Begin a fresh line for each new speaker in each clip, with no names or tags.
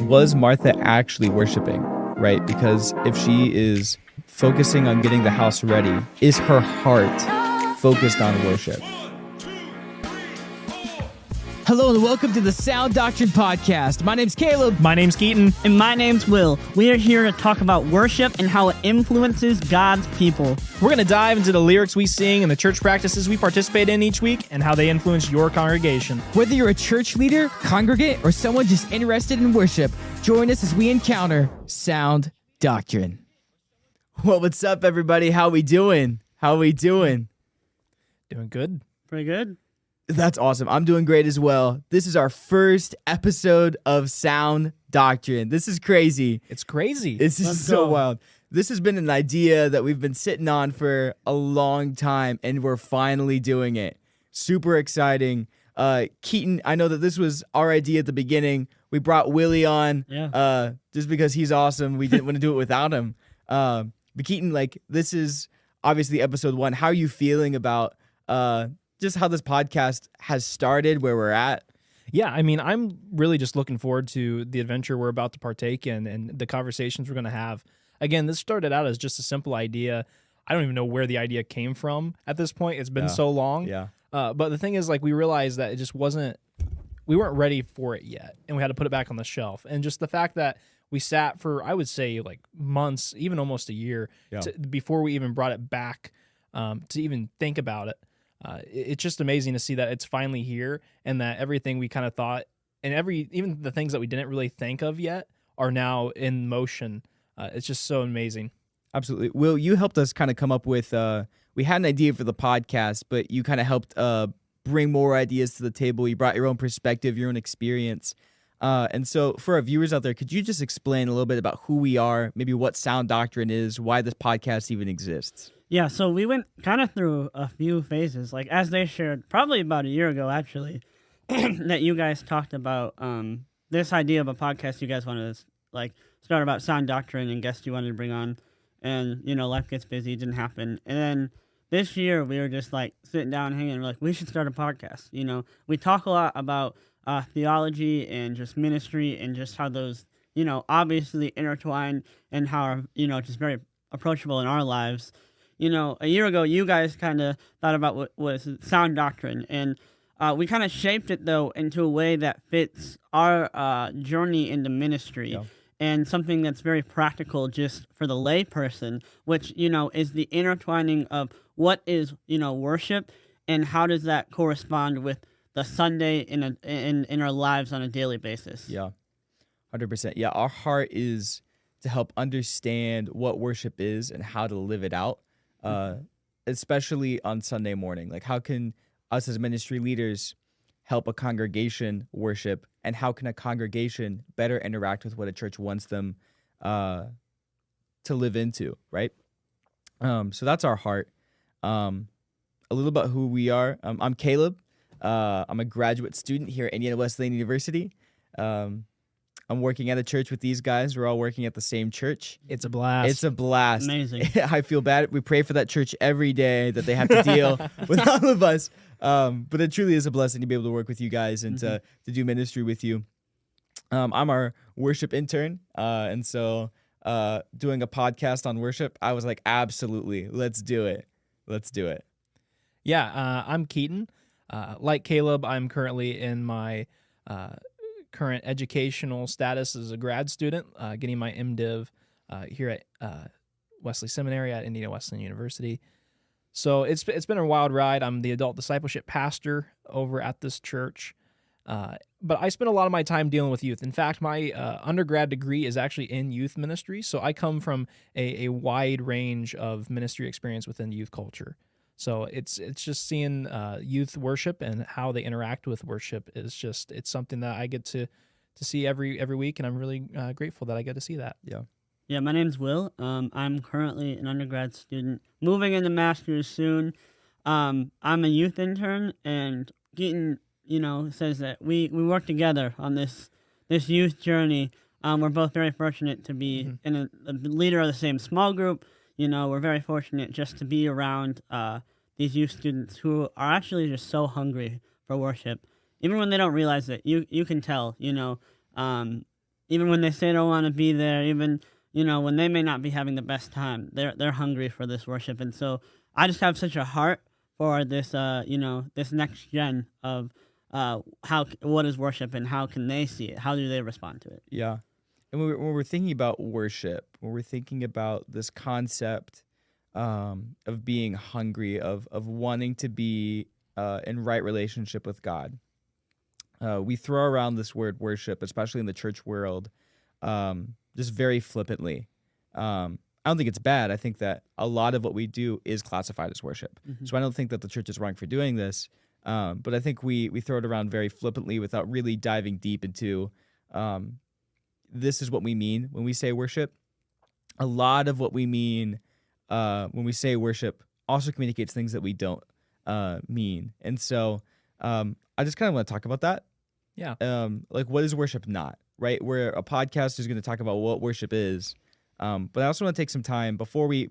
was Martha actually worshiping, right? Because if she is focusing on getting the house ready, is her heart focused on worship?
Hello and welcome to the Sound Doctrine Podcast. My name's Caleb.
My name's Keaton.
And my name's Will. We are here to talk about worship and how it influences God's people.
We're going to dive into the lyrics we sing and the church practices we participate in each week and how they influence your congregation.
Whether you're a church leader, congregant, or someone just interested in worship, join us as we encounter Sound Doctrine.
Well, what's up, everybody? How we doing?
Doing good.
Pretty good.
That's awesome. I'm doing great as well. This is our first episode of Sound Doctrine. This is crazy.
It's crazy.
This is so wild. This has been an idea that we've been sitting on for a long time, and we're finally doing it. Super exciting. Keaton, I know that this was our idea at the beginning. We brought Willie on just because he's awesome. We didn't want to do it without him. But Keaton, this is obviously episode 1. How are you feeling about just how this podcast has started, where we're at?
Yeah, I mean, I'm really just looking forward to the adventure we're about to partake in and the conversations we're going to have. Again, this started out as just a simple idea. I don't even know where the idea came from at this point. It's been so long.
Yeah.
But the thing is, we realized that it just we weren't ready for it yet, and we had to put it back on the shelf. And just the fact that we sat for, I would say, months, even almost a year, before we even brought it back to even think about it. It's just amazing to see that it's finally here, and that everything we kind of thought, and even the things that we didn't really think of yet, are now in motion. It's just so amazing.
Absolutely. Will, you helped us kind of come up with, we had an idea for the podcast, but you kind of helped bring more ideas to the table. You brought your own perspective, your own experience. And so for our viewers out there, could you just explain a little bit about who we are, maybe what Sound Doctrine is, why this podcast even exists?
Yeah, so we went kind of through a few phases, as they shared, probably about a year ago, actually, that you guys talked about this idea of a podcast you guys wanted to, start about Sound Doctrine and guests you wanted to bring on, and, life gets busy, it didn't happen. And then this year, we were just, sitting down, hanging, and we're we should start a podcast, We talk a lot about theology and just ministry and just how those, obviously intertwine and how are, just very approachable in our lives. A year ago, you guys kind of thought about what was Sound Doctrine, and we kind of shaped it, though, into a way that fits our journey into ministry, and something that's very practical just for the lay person, which, is the intertwining of what is, worship, and how does that correspond with the Sunday in our lives on a daily basis.
Yeah, 100%. Yeah, our heart is to help understand what worship is and how to live it out. Especially on Sunday morning. How can us as ministry leaders help a congregation worship, and how can a congregation better interact with what a church wants them to live into, right? So that's our heart. A little about who we are. I'm Caleb. I'm a graduate student here at Indiana Wesleyan University. I'm working at a church with these guys. We're all working at the same church.
It's a blast.
Amazing.
I feel bad. We pray for that church every day that they have to deal with all of us. But it truly is a blessing to be able to work with you guys and to do ministry with you. I'm our worship intern. And so doing a podcast on worship, I was like, absolutely, let's do it.
Yeah, I'm Keaton. Like Caleb, I'm currently in my current educational status as a grad student, getting my MDiv here at Wesley Seminary at Indiana Wesleyan University. So it's been a wild ride. I'm the adult discipleship pastor over at this church, but I spend a lot of my time dealing with youth. In fact, my undergrad degree is actually in youth ministry, so I come from a wide range of ministry experience within youth culture. So it's just seeing youth worship and how they interact with worship it's something that I get to see every week, and I'm really grateful that I get to see that.
Yeah, my name's Will. I'm currently an undergrad student, moving into master's soon. I'm a youth intern, and Keaton, says that we work together on this youth journey. We're both very fortunate to be a leader of the same small group. We're very fortunate just to be around these youth students who are actually just so hungry for worship. Even when they don't realize it, you can tell, even when they say they don't want to be there, even when they may not be having the best time, they're hungry for this worship. And so I just have such a heart for this this next gen of what is worship and how can they see it? How do they respond to it?
Yeah. And when we're thinking about worship, when we're thinking about this concept of being hungry, of wanting to be in right relationship with God, we throw around this word worship, especially in the church world, just very flippantly. I don't think it's bad. I think that a lot of what we do is classified as worship. Mm-hmm. So I don't think that the church is wrong for doing this. But I think we throw it around very flippantly without really diving deep into this is what we mean when we say worship. A lot of what we mean when we say worship also communicates things that we don't mean. And so I just kind of want to talk about that.
Yeah.
Like, what is worship not, right? Where a podcast is going to talk about what worship is. But I also want to take some time before we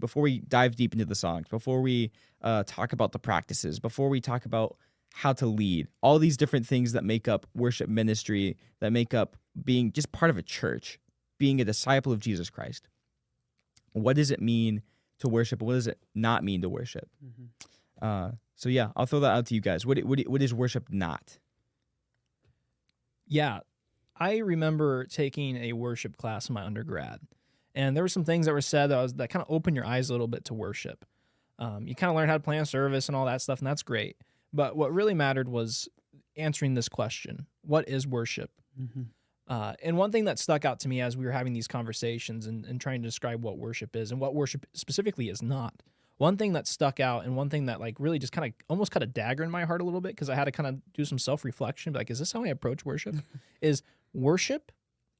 dive deep into the songs, before we talk about the practices, before we talk about how to lead, all these different things that make up worship ministry, that make up being just part of a church, being a disciple of Jesus Christ. What does it mean to worship? What does it not mean to worship? Mm-hmm. So yeah, I'll throw that out to you guys. What is worship not?
Yeah, I remember taking a worship class in my undergrad, and there were some things that were said that kind of opened your eyes a little bit to worship. You kind of learn how to plan service and all that stuff, and that's great. But what really mattered was answering this question: what is worship? Mm-hmm. And one thing that stuck out to me as we were having these conversations and trying to describe what worship is and what worship specifically is not, one thing that stuck out and one thing that like really just kind of almost cut a dagger in my heart a little bit, because I had to kind of do some self-reflection, like, is this how I approach worship? Is worship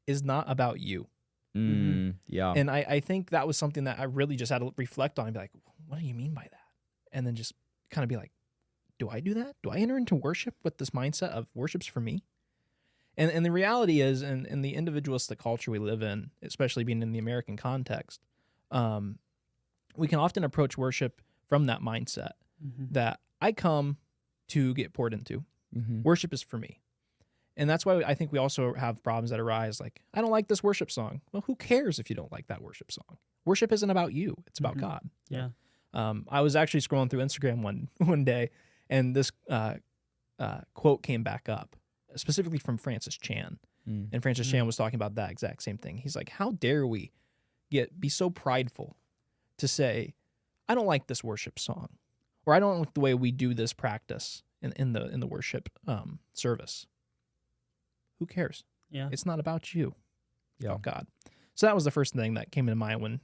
is not about you.
Yeah.
And I think that was something that I really just had to reflect on and be like, what do you mean by that? And then just kind of be like, do I do that? Do I enter into worship with this mindset of worship's for me? And the reality is, in the individualistic culture we live in, especially being in the American context, we can often approach worship from that mindset that I come to get poured into. Worship is for me. And that's why I think we also have problems that arise like, I don't like this worship song. Well, who cares if you don't like that worship song? Worship isn't about you. It's about God.
Yeah.
I was actually scrolling through Instagram one day, and this quote came back up, specifically from Francis Chan. And Francis Chan was talking about that exact same thing. He's like, how dare we be so prideful to say, I don't like this worship song, or I don't like the way we do this practice in the worship service. Who cares?
Yeah.
It's not about you. It's about God. So that was the first thing that came into mind when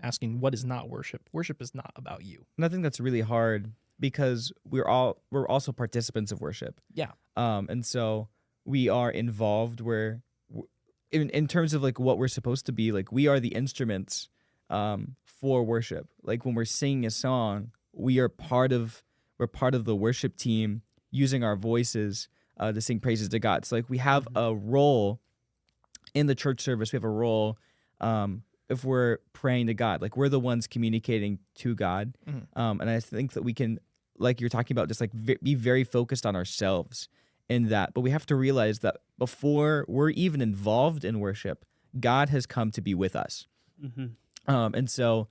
asking what is not worship. Worship is not about you.
And I think that's really hard because we're also participants of worship.
Yeah.
And so we are involved where in terms of like what we're supposed to be, like we are the instruments for worship. Like when we're singing a song, we're part of the worship team using our voices to sing praises to God. So like we have a role in the church service. We have a role if we're praying to God, like we're the ones communicating to God. And I think that we can, like you're talking about, just like be very focused on ourselves in that. But we have to realize that before we're even involved in worship, God has come to be with us. And so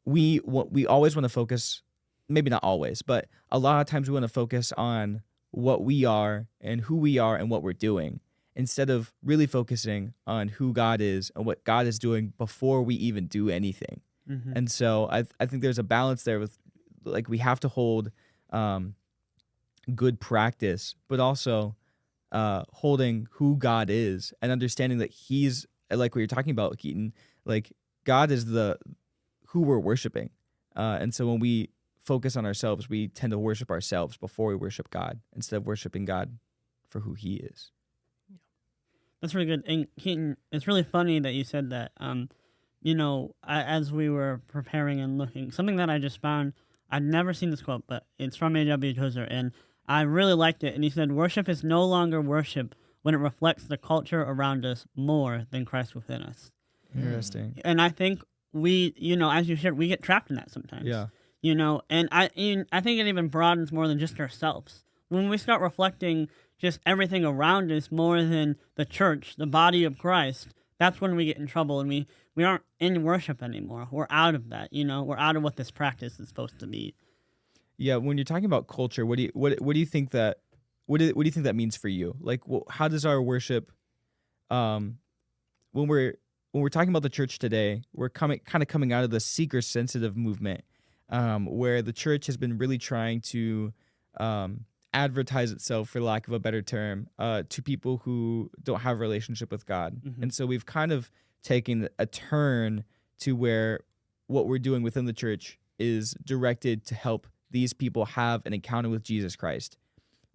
we always want to focus, maybe not always, but a lot of times we want to focus on what we are and who we are and what we're doing, instead of really focusing on who God is and what God is doing before we even do anything. And so I think there's a balance there with, like, we have to hold good practice, but also holding who God is and understanding that he's, like what you're talking about, Keaton, like God is who we're worshiping. And so when we focus on ourselves, we tend to worship ourselves before we worship God, instead of worshiping God for who he is.
That's really good. And Keaton, it's really funny that you said that. As we were preparing and looking, something that I just found, I'd never seen this quote, but it's from A.W. Tozer, and I really liked it. And he said, worship is no longer worship when it reflects the culture around us more than Christ within us.
Interesting.
And I think we, as you shared, we get trapped in that sometimes.
Yeah.
And I think it even broadens more than just ourselves. When we start reflecting just everything around us more than the church, the body of Christ, that's when we get in trouble, and we aren't in worship anymore. We're out of that. We're out of what this practice is supposed to be.
Yeah, when you're talking about culture, what do you think that what do you think that means for you? Like, how does our worship, when we're talking about the church today, we're coming out of the seeker sensitive movement, where the church has been really trying to advertise itself, for lack of a better term, to people who don't have a relationship with God. And so we've kind of taken a turn to where what we're doing within the church is directed to help these people have an encounter with Jesus Christ.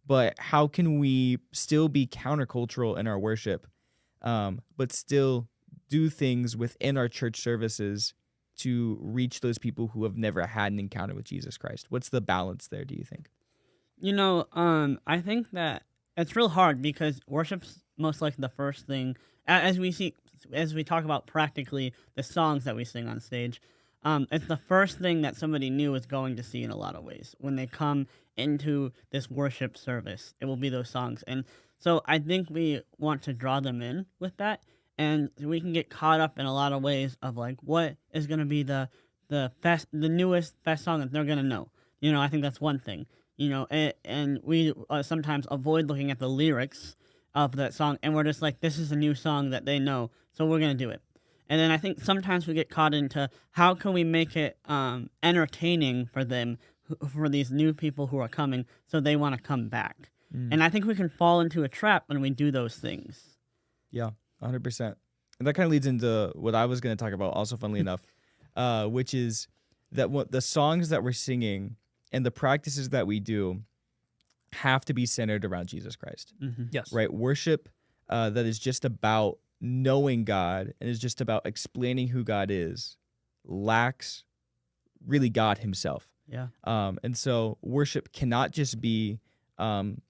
But how can we still be countercultural in our worship, but still do things within our church services to reach those people who have never had an encounter with Jesus Christ? What's the balance there, do you think?
I think that it's real hard because worship's most likely the first thing, as we talk about practically the songs that we sing on stage. It's the first thing that somebody new is going to see in a lot of ways. When they come into this worship service, it will be those songs. And so I think we want to draw them in with that. And we can get caught up in a lot of ways of like, what is going to be the newest, best song that they're going to know. I think that's one thing. And we sometimes avoid looking at the lyrics of that song. And we're just like, this is a new song that they know, so we're going to do it. And then I think sometimes we get caught into how can we make it entertaining for them, for these new people who are coming, so they want to come back. And I think we can fall into a trap when we do those things.
Yeah, 100%. And that kind of leads into what I was going to talk about, also funnily enough, which is that what the songs that we're singing and the practices that we do have to be centered around Jesus Christ.
Yes.
Right? Worship that is just about knowing God and is just about explaining who God is lacks really God himself.
Yeah.
And so worship cannot just be an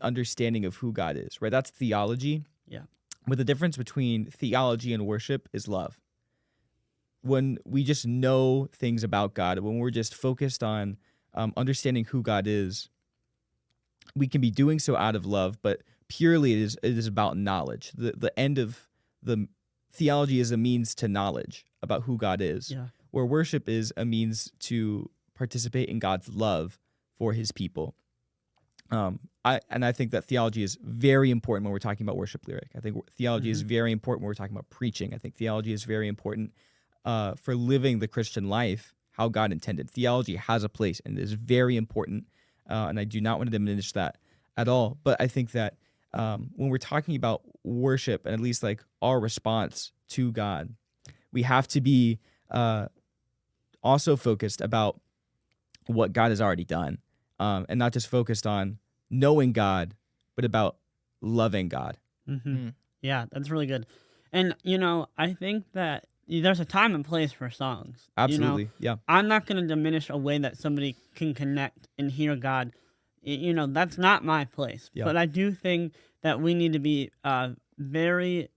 understanding of who God is, right? That's theology.
Yeah.
But the difference between theology and worship is love. When we just know things about God, when we're just focused on understanding who God is, we can be doing so out of love, but purely it is about knowledge. The end of the theology is a means to knowledge about who God is, where worship is a means to participate in God's love for his people. I think that theology is very important when we're talking about worship lyric. I think theology is very important when we're talking about preaching. I think theology is very important for living the Christian life how God intended. Theology has a place and it is very important, and I do not want to diminish that at all. But I think that when we're talking about worship and at least like our response to God, we have to be also focused about what God has already done, and not just focused on knowing God, but about loving God.
Yeah, that's really good. And, I think that there's a time and place for songs.
Absolutely, yeah.
I'm not going to diminish a way that somebody can connect and hear God. That's not my place.
Yeah.
But I do think that we need to be very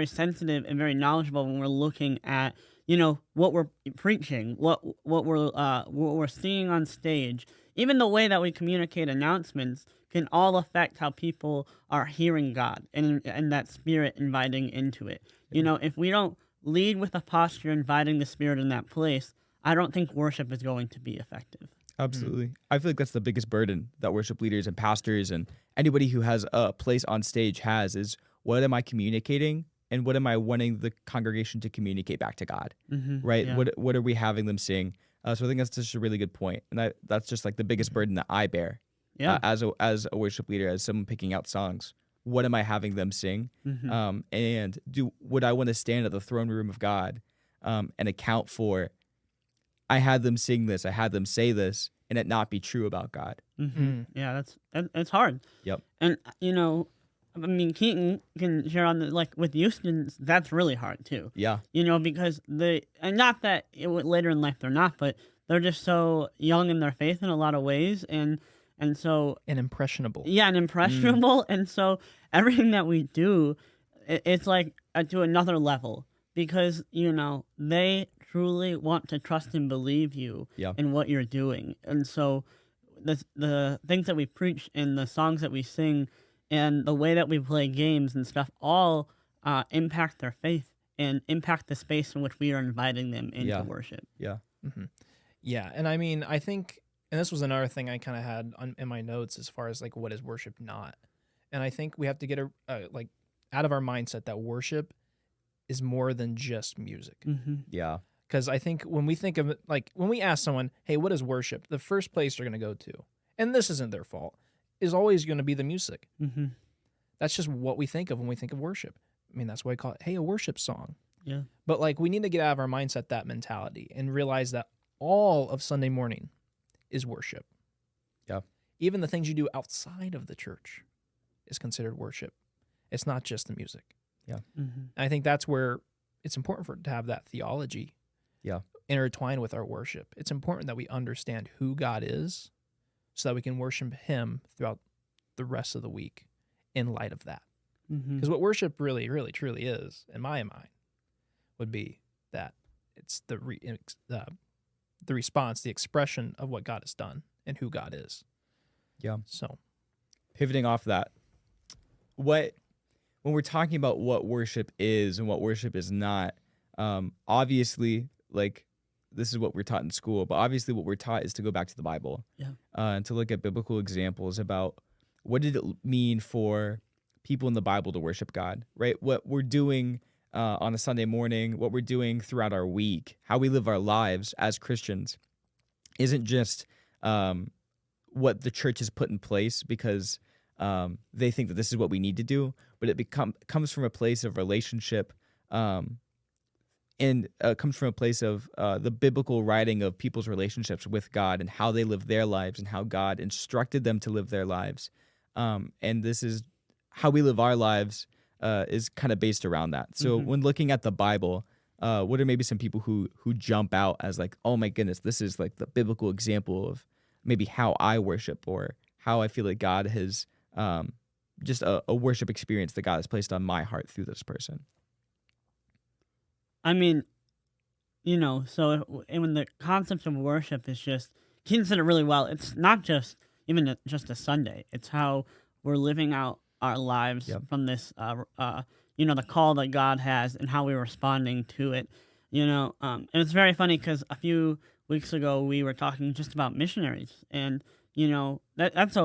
sensitive and very knowledgeable when we're looking at, what we're preaching, what we're seeing on stage. Even the way that we communicate announcements can all affect how people are hearing God and that Spirit inviting into it. If we don't lead with a posture inviting the Spirit in that place, I don't think worship is going to be effective.
Absolutely. I feel like that's the biggest burden that worship leaders and pastors and anybody who has a place on stage has is, what am I communicating and what am I wanting the congregation to communicate back to God, right?
Yeah.
What are we having them sing? So I think that's just a really good point. And that's just like the biggest burden that I bear as a worship leader, as someone picking out songs. What am I having them sing? And would I want to stand at the throne room of God and account for, I had them sing this, I had them say this, and it not be true about God?
Yeah, that's hard.
Yep.
And, Keaton can share on with youth students, that's really hard too.
Yeah.
Because and not that later in life they're not, but they're just so young in their faith in a lot of ways, and so
impressionable.
Yeah, and impressionable, and so everything that we do, it's like to another level because they truly want to trust and believe you in what you're doing, and so the things that we preach and the songs that we sing and the way that we play games and stuff all impact their faith and impact the space in which we are inviting them into
Yeah.
worship.
Yeah.
Yeah, and I mean, I think, and this was another thing I kind of had in my notes as far as like what is worship not, and I think we have to get like out of our mindset that worship is more than just music.
Mm-hmm.
Yeah.
Because I think when we think of it, like when we ask someone, hey, what is worship? The first place they're going to go to, and this isn't their fault, is always going to be the music.
Mm-hmm.
That's just what we think of when we think of worship. I mean, that's why I call it, hey, a worship song.
Yeah.
But like we need to get out of our mindset that mentality and realize that all of Sunday morning is worship.
Yeah.
Even the things you do outside of the church is considered worship. It's not just the music.
Yeah.
Mm-hmm.
And I think that's where it's important for it to have that theology intertwined with our worship. It's important that we understand who God is so that we can worship him throughout the rest of the week in light of that.
Mm-hmm.
Because what worship really, really, truly is, in my mind, would be that it's the response, the expression of what God has done and who God is.
Yeah.
So,
Pivoting off that, when we're talking about what worship is and what worship is not, obviously, like, this is what we're taught in school, but obviously what we're taught is to go back to the Bible and to look at biblical examples about what did it mean for people in the Bible to worship God, right? What we're doing on a Sunday morning, what we're doing throughout our week, how we live our lives as Christians isn't just what the church has put in place because they think that this is what we need to do, but it comes from a place of relationship and comes from a place of the biblical writing of people's relationships with God and how they live their lives and how God instructed them to live their lives. And this is how we live our lives is kind of based around that. So when looking at the Bible, what are maybe some people who jump out as like, oh my goodness, this is like the biblical example of maybe how I worship or how I feel like God has just a worship experience that God has placed on my heart through this person?
I mean, so when the concept of worship is just considered really well, it's not just even just a Sunday. It's how we're living out our lives from this, the call that God has and how we're responding to it. And it's very funny because a few weeks ago we were talking just about missionaries, and that's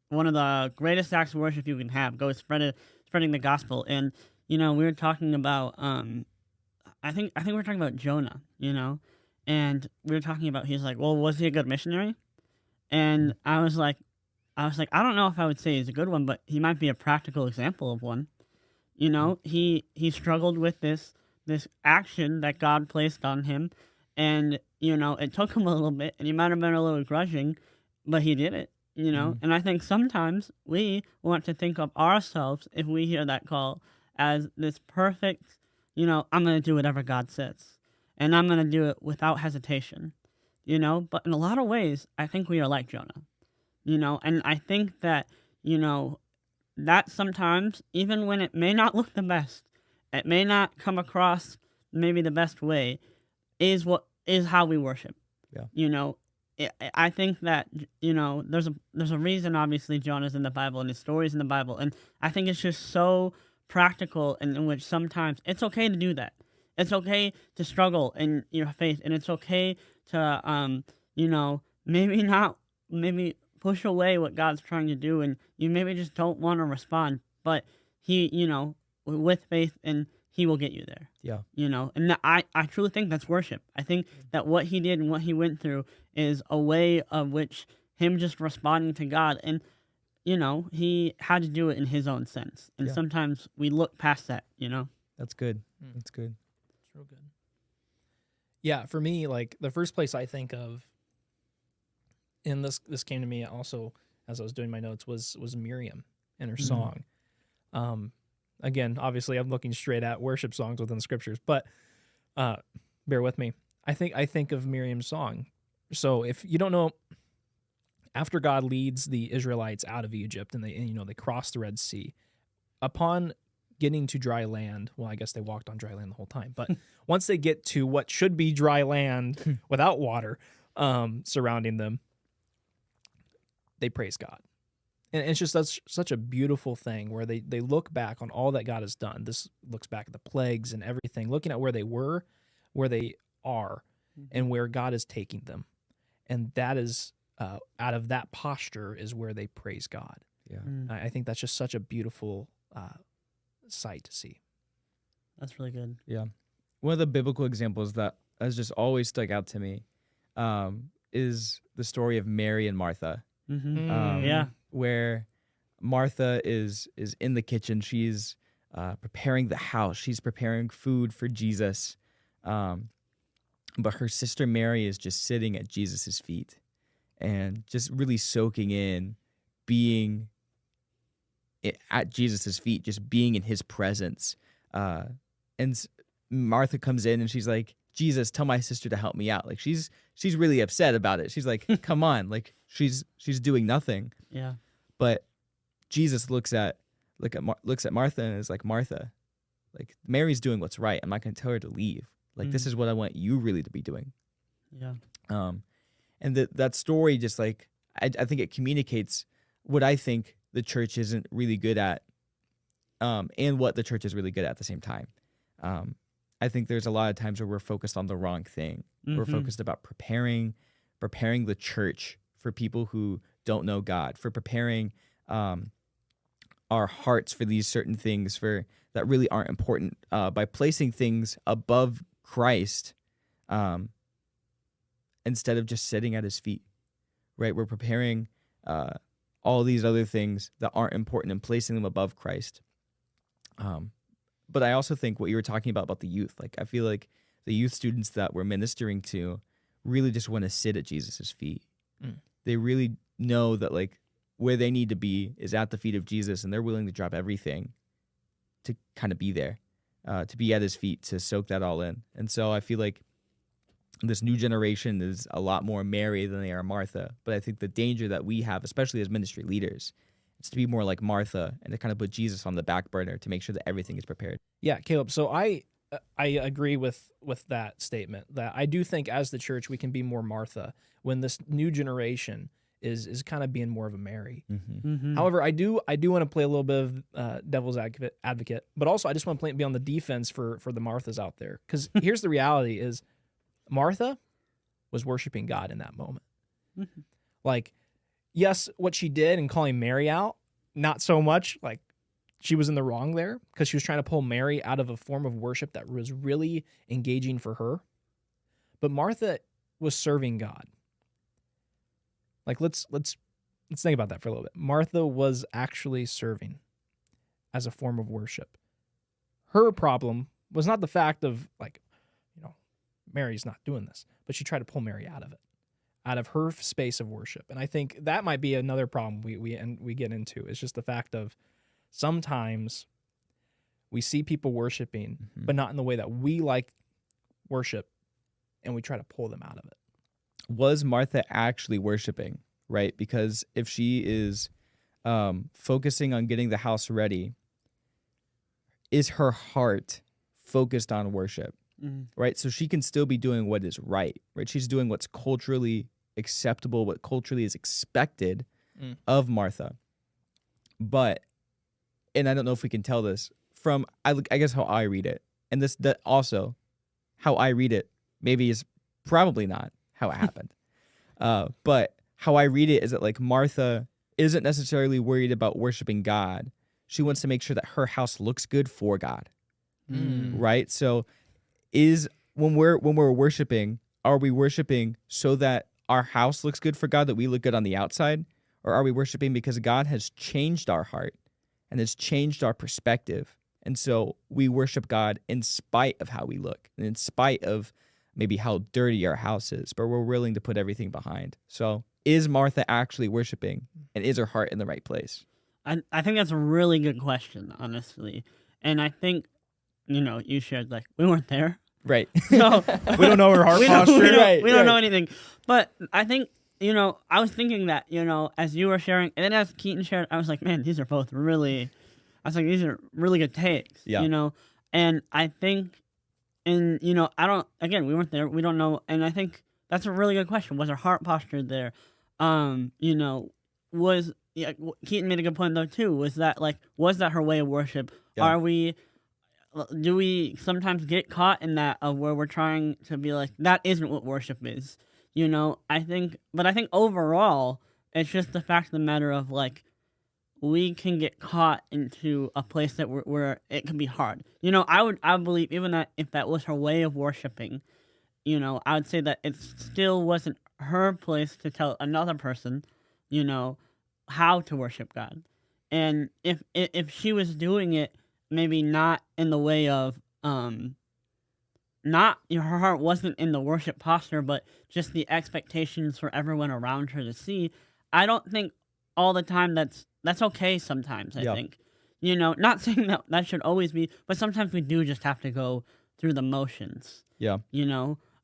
one of the greatest acts of worship you can have. Go spreading the gospel, and we were talking about I think we were talking about Jonah, and we were talking about, he's like, well, was he a good missionary? And I was like, I don't know if I would say he's a good one, but he might be a practical example of one. He struggled with this action that God placed on him, and it took him a little bit, and he might have been a little grudging, but he did it. And I think sometimes we want to think of ourselves, if we hear that call, as this perfect, I'm going to do whatever God says, and I'm going to do it without hesitation, but in a lot of ways, I think we are like Jonah, and I think that, that sometimes, even when it may not look the best, it may not come across maybe the best way, is how we worship. Yeah. I think that, there's a reason, obviously, Jonah's in the Bible and his story's in the Bible, and I think it's just so practical, and in which sometimes it's okay to do that. It's okay to struggle in your faith, and it's okay to, maybe push away what God's trying to do, and you maybe just don't want to respond, but he, with faith, and he will get you there. Yeah. And I truly think that's worship. I think that what he did and what he went through is a way of which him just responding to God, and he had to do it in his own sense. And sometimes we look past that,
That's good. That's good.
It's real good. Yeah, for me, like the first place I think of, and this came to me also as I was doing my notes, was Miriam and her song. Again, obviously I'm looking straight at worship songs within the scriptures, but bear with me. I think of Miriam's song. So if you don't know, after God leads the Israelites out of Egypt and they cross the Red Sea, upon getting to dry land, well, I guess they walked on dry land the whole time, but once they get to what should be dry land without water surrounding them, they praise God. And it's just such a beautiful thing where they look back on all that God has done. This looks back at the plagues and everything, looking at where they were, where they are, and where God is taking them. And that is, out of that posture is where they praise God.
Yeah.
I think that's just such a beautiful sight to see.
That's really good.
Yeah. One of the biblical examples that has just always stuck out to me is the story of Mary and Martha.
Yeah.
Where Martha is in the kitchen. She's preparing the house. She's preparing food for Jesus. But her sister Mary is just sitting at Jesus's feet and just really soaking in being at Jesus's feet, just being in his presence. And Martha comes in and she's like, Jesus, tell my sister to help me out. Like she's really upset about it. She's like, come on, like she's doing nothing.
Yeah.
But Jesus looks at Martha and is like, Martha, like Mary's doing what's right. I'm not going to tell her to leave. Like this is what I want you really to be doing.
Yeah.
And that story just like I think it communicates what I think the church isn't really good at, and what the church is really good at the same time. I think there's a lot of times where we're focused on the wrong thing. We're focused about preparing the church for people who don't know God, for preparing our hearts for these certain things that really aren't important, by placing things above Christ, instead of just sitting at his feet, right? We're preparing all these other things that aren't important and placing them above Christ. But I also think what you were talking about the youth, like I feel like the youth students that we're ministering to really just want to sit at Jesus's feet. They really know that like where they need to be is at the feet of Jesus, and they're willing to drop everything to kind of be there, to be at his feet, to soak that all in. And so I feel like this new generation is a lot more Mary than they are Martha. But I think the danger that we have, especially as ministry leaders, is to be more like Martha and to kind of put Jesus on the back burner to make sure that everything is prepared.
Yeah, Caleb. So I agree with that statement, that I do think as the church we can be more Martha when this new generation is kind of being more of a Mary. However, I do want to play a little bit of devil's advocate, but also I just want to be on the defense for the Marthas out there, because here's the reality: is Martha was worshiping God in that moment. Like, yes, what she did in calling Mary out, not so much. Like, she was in the wrong there because she was trying to pull Mary out of a form of worship that was really engaging for her. But Martha was serving God. Like, let's think about that for a little bit. Martha was actually serving as a form of worship. Her problem was not the fact of, like, Mary's not doing this, but she tried to pull Mary out of it, out of her space of worship. And I think that might be another problem we get into. It's just the fact of sometimes we see people worshiping, but not in the way that we like worship, and we try to pull them out of it.
Was Martha actually worshiping, right? Because if she is focusing on getting the house ready, is her heart focused on worship, right? So she can still be doing what is right? She's doing what's culturally acceptable, what culturally is expected of Martha. But, and I don't know if we can tell this from, I guess how I read it, and that also how I read it maybe is probably not how it happened. But how I read it is that like Martha isn't necessarily worried about worshiping God. She wants to make sure that her house looks good for God, right? So when we're worshiping, are we worshiping so that our house looks good for God, that we look good on the outside? Or are we worshiping because God has changed our heart and has changed our perspective? And so we worship God in spite of how we look and in spite of maybe how dirty our house is, but we're willing to put everything behind. So is Martha actually worshiping, and is her heart in the right place?
I think that's a really good question, honestly. And I think, you shared, like, we weren't there.
Right.
So
We don't know her heart posture.
We don't know anything. But I think, I was thinking that, as you were sharing, and then as Keaton shared, I was like, man, these are both really, these are really good takes, And I think, and, we weren't there, we don't know, and I think that's a really good question. Was her heart posture there? Was yeah, Keaton made a good point though too. Was that her way of worship?
Yeah.
Do we sometimes get caught in that of where we're trying to be like, that isn't what worship is? I think overall, it's just the fact of the matter of like, we can get caught into a place that where it can be hard. I would believe even that if that was her way of worshiping, I would say that it still wasn't her place to tell another person, how to worship God. And if she was doing it, maybe not in the way of, not her heart wasn't in the worship posture, but just the expectations for everyone around her to see. I don't think all the time that's okay. Sometimes I think, not saying that should always be, but sometimes we do just have to go through the motions.
Yeah.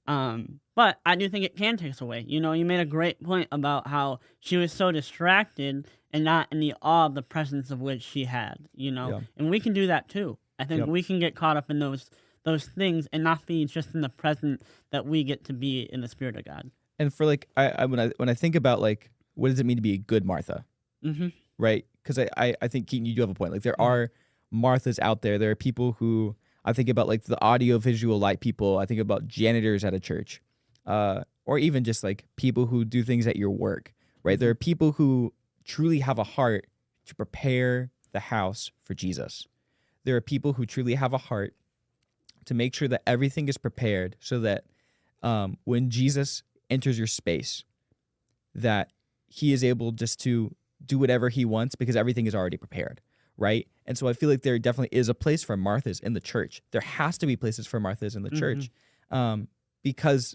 But I do think it can take us away. You made a great point about how she was so distracted and not in the awe of the presence of which she had, and we can do that too. I think we can get caught up in those things and not be just in the present that we get to be in the Spirit of God.
And for like, when I think about like, what does it mean to be a good Martha?
Mm-hmm.
Right? Because I think, Keaton, you do have a point. Like, there are Marthas out there. There are people who, I think about like the audio visual light people. I think about janitors at a church, or even just like people who do things at your work, right? There are people who truly have a heart to prepare the house for Jesus. There are people who truly have a heart to make sure that everything is prepared so that when Jesus enters your space, that he is able just to do whatever he wants because everything is already prepared, right? And so I feel like there definitely is a place for Marthas in the church. There has to be places for Marthas in the church, because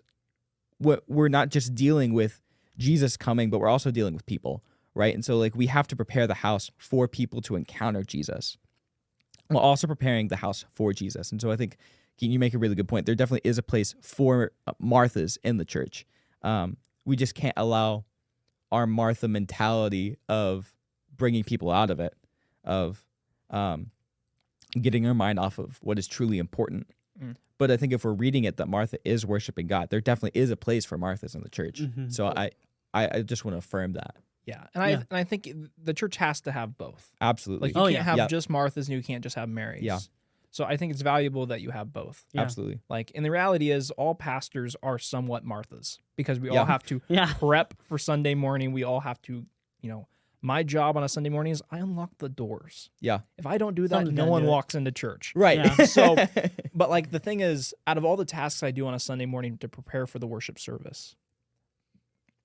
we're not just dealing with Jesus coming, but we're also dealing with people, right? And so like we have to prepare the house for people to encounter Jesus, while also preparing the house for Jesus. And so I think, Keaton, you make a really good point. There definitely is a place for Marthas in the church. We just can't allow our Martha mentality of bringing people out of it, of getting our mind off of what is truly important. But I think if we're reading it that Martha is worshiping God, there definitely is a place for Marthas in the church. So I just want to affirm that.
Yeah, and I think the church has to have both.
Absolutely.
Like you can't have just Marthas and you can't just have Marys.
Yeah.
So I think it's valuable that you have both.
Yeah.
Absolutely.
Like, and the reality is all pastors are somewhat Marthas because we all have to prep for Sunday morning. We all have to, my job on a Sunday morning is I unlock the doors.
Yeah.
If I don't do that, no one walks into church.
Right.
Yeah.
So, but like the thing is, out of all the tasks I do on a Sunday morning to prepare for the worship service,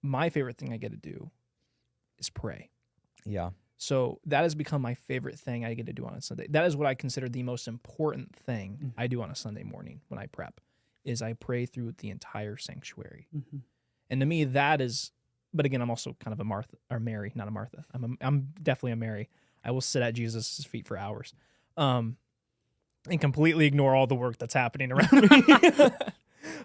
my favorite thing I get to do is pray.
Yeah.
So that has become my favorite thing I get to do on a Sunday. That is what I consider the most important thing I do on a Sunday morning when I prep, is I pray through the entire sanctuary. And to me, that is, but again, I'm also kind of a Martha, or Mary, not a Martha. I'm definitely a Mary. I will sit at Jesus' feet for hours and completely ignore all the work that's happening around me.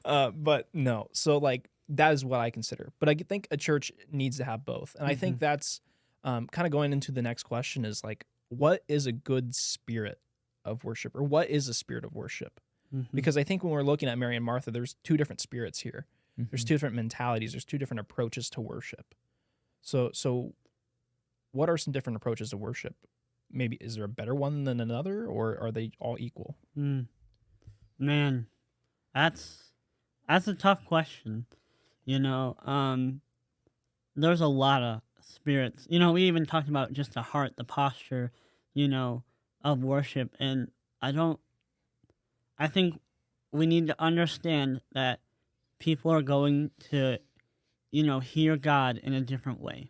But no, so like that is what I consider. But I think a church needs to have both. And I think that's kind of going into the next question is like, what is a good spirit of worship, or what is a spirit of worship? Because I think when we're looking at Mary and Martha, there's two different spirits here. There's two different mentalities. There's two different approaches to worship. So what are some different approaches to worship? Maybe is there a better one than another, or are they all equal?
Man, that's a tough question. There's a lot of spirits. We even talked about just the heart, the posture, of worship. And I think we need to understand that people are going to, hear God in a different way.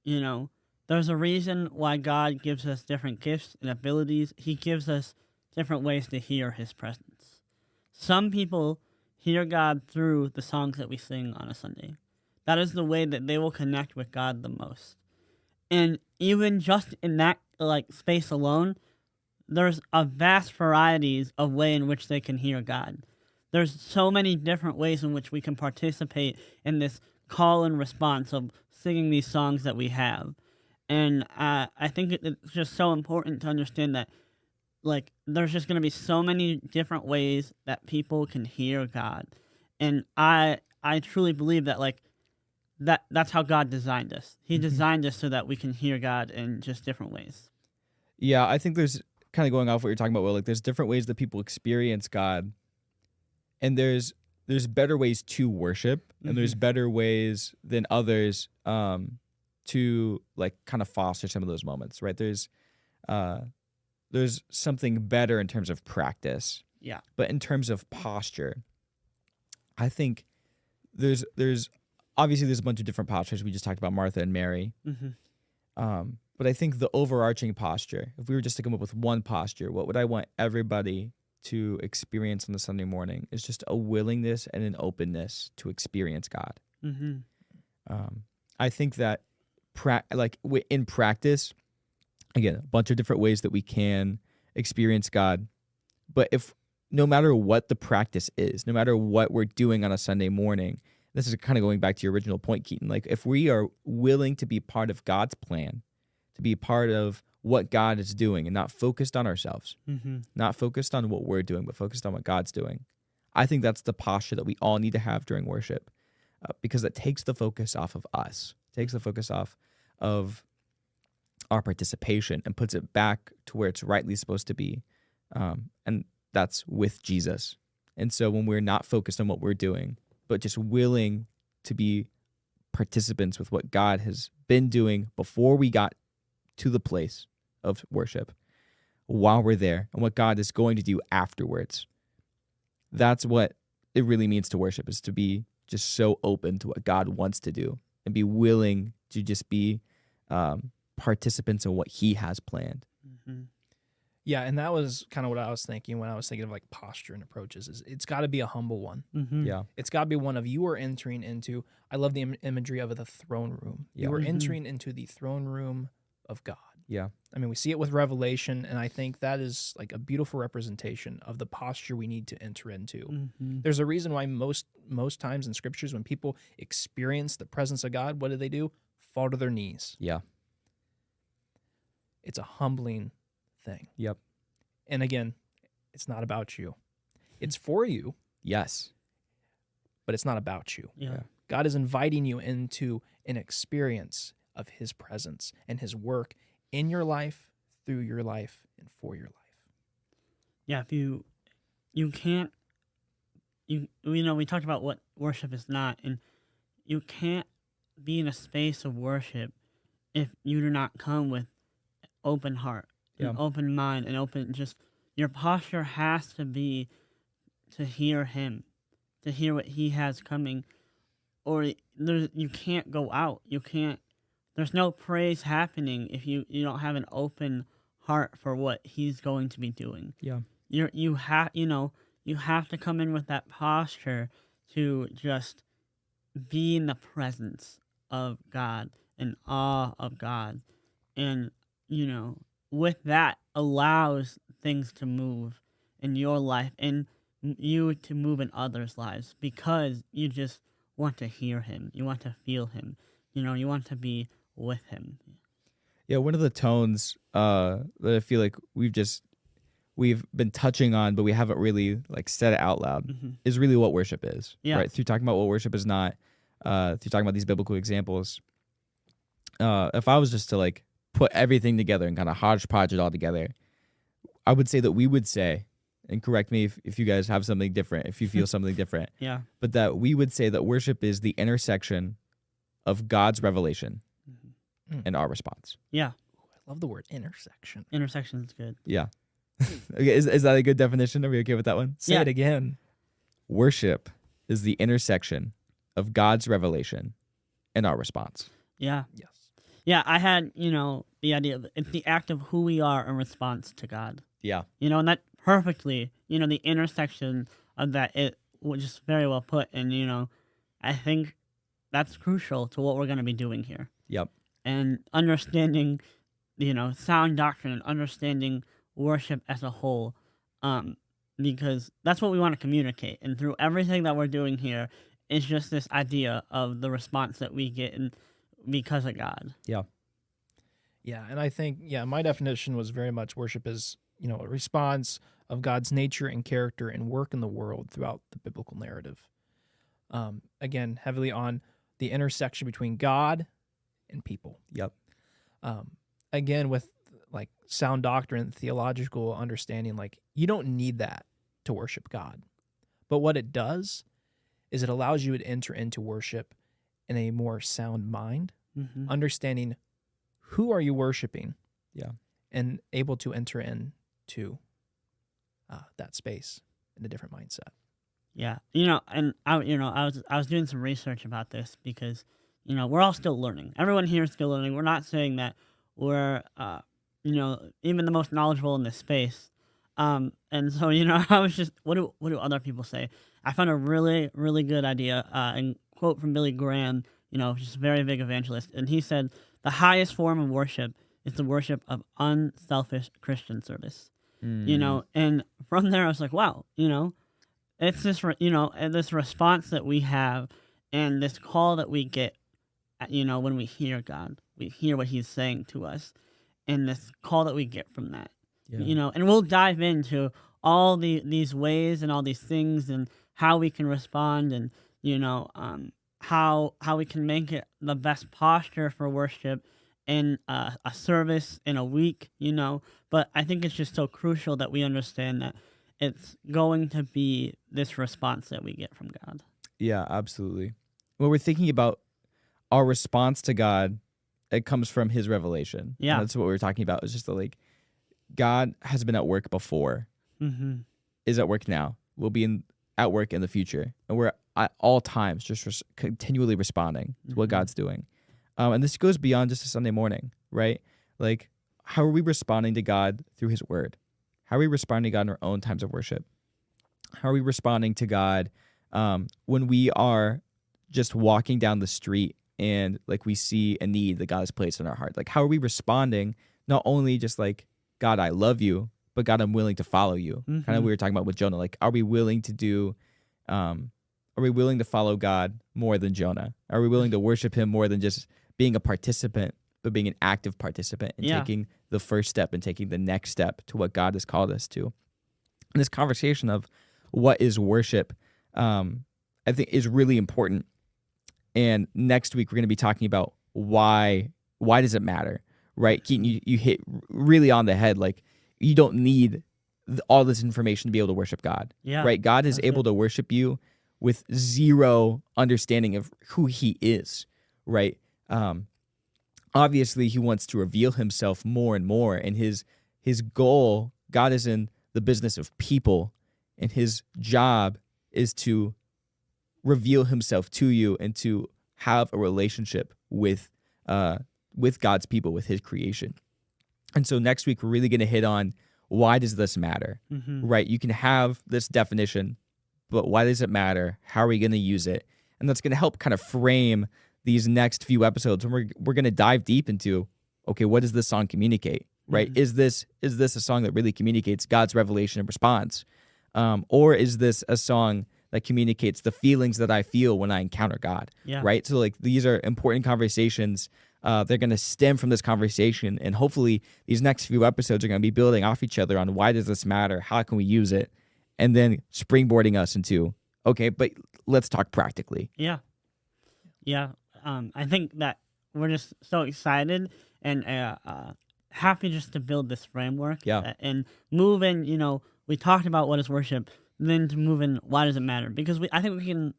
There's a reason why God gives us different gifts and abilities. He gives us different ways to hear his presence. Some people hear God through the songs that we sing on a Sunday. That is the way that they will connect with God the most. And even just in that space alone, there's a vast varieties of way in which they can hear God. There's so many different ways in which we can participate in this call and response of singing these songs that we have. And I think it's just so important to understand that there's just going to be so many different ways that people can hear God. And I truly believe that that's how God designed us. He designed us so that we can hear God in just different ways.
Yeah, I think there's kind of going off what you're talking about, Will. Like, there's different ways that people experience God, and there's better ways to worship, and there's better ways than others to like kind of foster some of those moments, right? There's something better in terms of practice.
Yeah.
But in terms of posture, I think there's obviously there's a bunch of different postures. We just talked about Martha and Mary. But I think the overarching posture, if we were just to come up with one posture, what would I want everybody to experience on the Sunday morning is just a willingness and an openness to experience God. I think that in practice, again, a bunch of different ways that we can experience God. But if no matter what the practice is, no matter what we're doing on a Sunday morning, this is kind of going back to your original point, Keaton. Like, if we are willing to be part of God's plan, to be part of what God is doing and not focused on ourselves, not focused on what we're doing, but focused on what God's doing, I think that's the posture that we all need to have during worship, because it takes the focus off of us, takes the focus off of our participation and puts it back to where it's rightly supposed to be. And that's with Jesus. And so when we're not focused on what we're doing, but just willing to be participants with what God has been doing before we got to the place of worship, while we're there, and what God is going to do afterwards, that's what it really means to worship, is to be just so open to what God wants to do and be willing to just be participants in what he has planned.
Yeah, and that was kind of what I was thinking when I was thinking of like posture and approaches. Is it's got to be a humble one.
Yeah,
it's got to be one of you are entering into. I love the imagery of the throne room.
Yeah.
You are entering into the throne room of God.
Yeah,
I mean, we see it with Revelation, and I think that is like a beautiful representation of the posture we need to enter into. There's a reason why most times in scriptures, when people experience the presence of God, what do? Fall to their knees.
Yeah.
It's a humbling thing.
Yep.
And again, it's not about you. It's for you,
Yes.
but it's not about you.
Yeah.
God is inviting you into an experience of his presence and his work in your life, through your life, and for your life.
Yeah, if you can't, we talked about what worship is not, and you can't be in a space of worship if you do not come with open heart, an open mind, and your posture has to be to hear him, to hear what he has coming, or you can't go out. There's no praise happening if you don't have an open heart for what he's going to be doing.
Yeah.
You have to come in with that posture to just be in the presence of God, in awe of God, and with that allows things to move in your life and you to move in others' lives, because you just want to hear him, you want to feel him, you want to be with him.
Yeah, one of the tones that I feel like we've been touching on, but we haven't really like said it out loud, is really what worship is.
Yeah.
Right. Through talking about what worship is not, through talking about these biblical examples. If I was just to like put everything together and kind of hodgepodge it all together, I would say that we would say, and correct me if you guys have something different, if you feel something different, but that we would say that worship is the intersection of God's revelation and our response.
Yeah.
I love the word intersection.
Intersection is good.
Yeah. Okay, is that a good definition? Are we okay with that one?
Say it again.
Worship is the intersection of God's revelation and our response.
Yeah.
Yes.
Yeah, I had, the idea of it's the act of who we are in response to God.
Yeah.
And that perfectly, the intersection of that, it was just very well put. And, I think that's crucial to what we're going to be doing here.
Yep.
And understanding, sound doctrine and understanding worship as a whole, because that's what we want to communicate. And through everything that we're doing here, it's just this idea of the response that we get because of God.
Yeah.
Yeah, and I think, my definition was very much worship is, a response of God's nature and character and work in the world throughout the biblical narrative. Again, heavily on the intersection between God and people.
Yep.
Again, with like sound doctrine, theological understanding, like you don't need that to worship God. But what it does is it allows you to enter into worship in a more sound mind, understanding who are you worshiping, and able to enter into that space in a different mindset.
Yeah, and I was doing some research about this because we're all still learning. Everyone here is still learning. We're not saying that we're even the most knowledgeable in this space. And so I was just what do other people say? I found a really really good idea and quote from Billy Graham, just a very big evangelist, and he said the highest form of worship is the worship of unselfish Christian service. And from there I was like, wow, it's this this response that we have and this call that we get, when we hear God, we hear what He's saying to us, and this call that we get from that. And we'll dive into all these ways and all these things and how we can respond and how we can make it the best posture for worship in a service in a week. But I think it's just so crucial that we understand that it's going to be this response that we get from God.
Yeah, absolutely. When we're thinking about our response to God, it comes from His revelation.
Yeah,
And that's what we were talking about. It's just that, God has been at work before, is at work now, will be at work in the future, and we're at all times just continually responding to what God's doing. And this goes beyond just a Sunday morning, right? How are we responding to God through His Word? How are we responding to God in our own times of worship? How are we responding to God when we are just walking down the street and we see a need that God has placed in our heart? How are we responding? Not only just God, I love you, but God, I'm willing to follow you. Kind of we were talking about with Jonah. Are we willing to do? Are we willing to follow God more than Jonah? Are we willing to worship Him more than just being a participant, but being an active participant and taking the first step and taking the next step to what God has called us to? And this conversation of what is worship, I think, is really important. And next week we're going to be talking about why does it matter, right? Keaton, you hit really on the head. You don't need all this information to be able to worship God, right? God is able to worship you with zero understanding of who He is, right? Obviously, He wants to reveal Himself more and more, and His goal, God is in the business of people, and His job is to reveal Himself to you and to have a relationship with God's people, with His creation. And so next week, we're really going to hit on why does this matter, right? You can have this definition, but why does it matter? How are we going to use it? And that's going to help kind of frame these next few episodes. And we're going to dive deep into, okay, what does this song communicate, right? Is this a song that really communicates God's revelation and response? Or is this a song that communicates the feelings that I feel when I encounter God, right? So these are important conversations. They're going to stem from this conversation, and hopefully these next few episodes are going to be building off each other on why does this matter? How can we use it? And then springboarding us into, okay, but let's talk practically.
Yeah. I think that we're just so excited and happy just to build this framework. And move in, we talked about what is worship, then to move in why does it matter? Because I think we can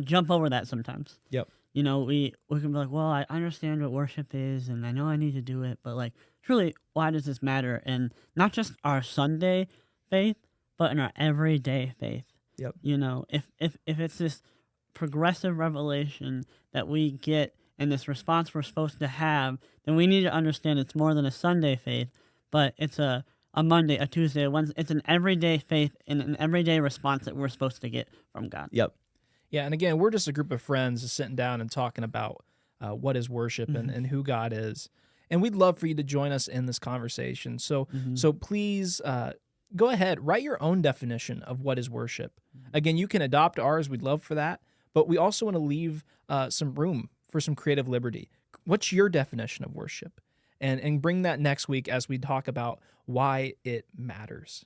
jump over that sometimes. We can be like, well, I understand what worship is, and I know I need to do it, but truly, why does this matter? And not just our Sunday faith, but in our everyday faith. If it's this progressive revelation that we get and this response we're supposed to have, then we need to understand it's more than a Sunday faith, but it's a Monday, a Tuesday, a Wednesday. It's an everyday faith and an everyday response that we're supposed to get from God.
Yeah, and again, we're just a group of friends sitting down and talking about what is worship and who God is. And we'd love for you to join us in this conversation. So please go ahead, write your own definition of what is worship. Again, you can adopt ours. We'd love for that. But we also want to leave some room for some creative liberty. What's your definition of worship? And bring that next week as we talk about why it matters.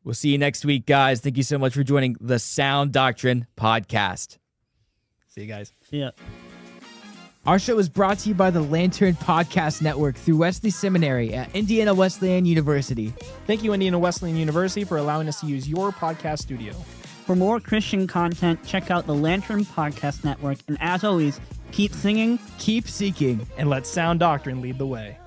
We'll see you next week, guys. Thank you so much for joining the Sound Doctrine podcast.
See you guys.
See ya.
Our show is brought to you by the Lantern Podcast Network through Wesley Seminary at Indiana Wesleyan University.
Thank you, Indiana Wesleyan University, for allowing us to use your podcast studio.
For more Christian content, check out the Lantern Podcast Network. And as always, keep singing,
Keep seeking.
And let sound doctrine lead the way.